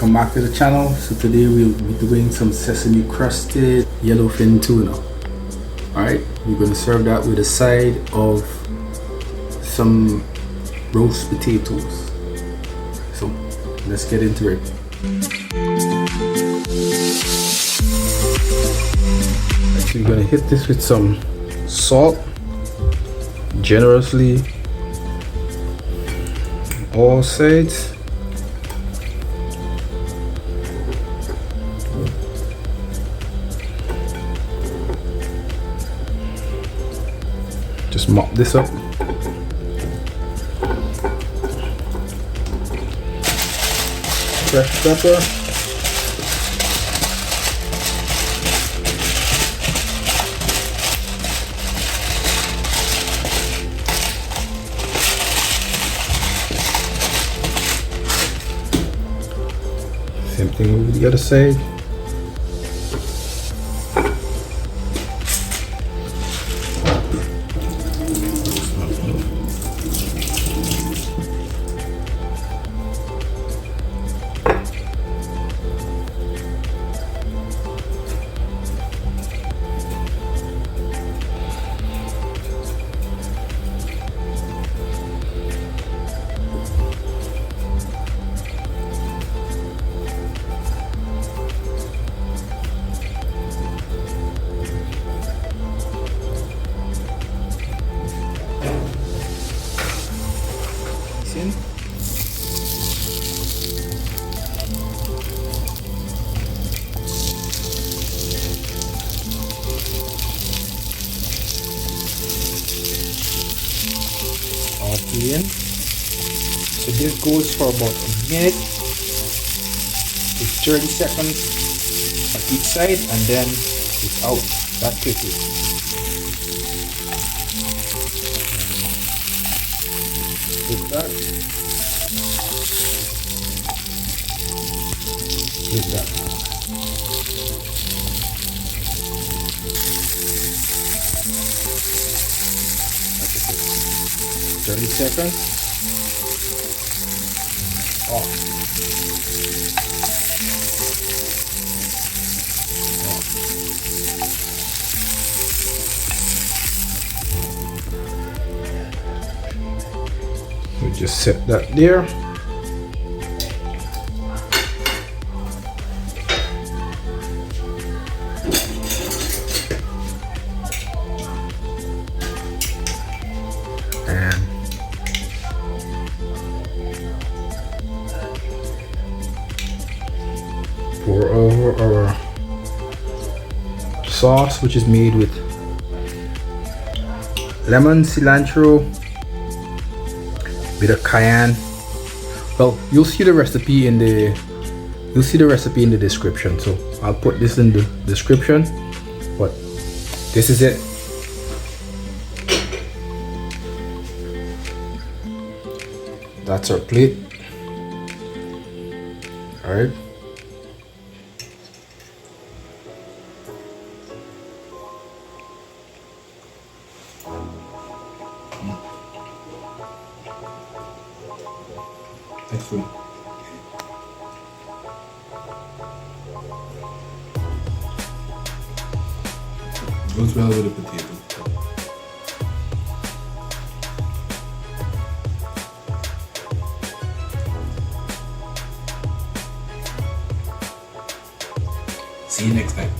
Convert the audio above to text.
Welcome back to the channel. So today we'll be doing some sesame crusted yellowfin tuna. Alright, we're going to serve that with a side of some roast potatoes. So let's get into it. So you're going to hit this with some salt generously, all sides. Just mop this up. Fresh pepper. Same thing over the other side. In. So this goes for about a minute to 30 seconds on each side, and then it's out that quickly. With that. With that. That's it. 30 seconds. Off. Off. We just set that there. Pour over our sauce, which is made with lemon, cilantro, bit of cayenne. Well, you'll see the recipe in the description, so I'll put this in the description, but this is it. That's our plate. All right. Excellent. Goes well with the potato. See you next time.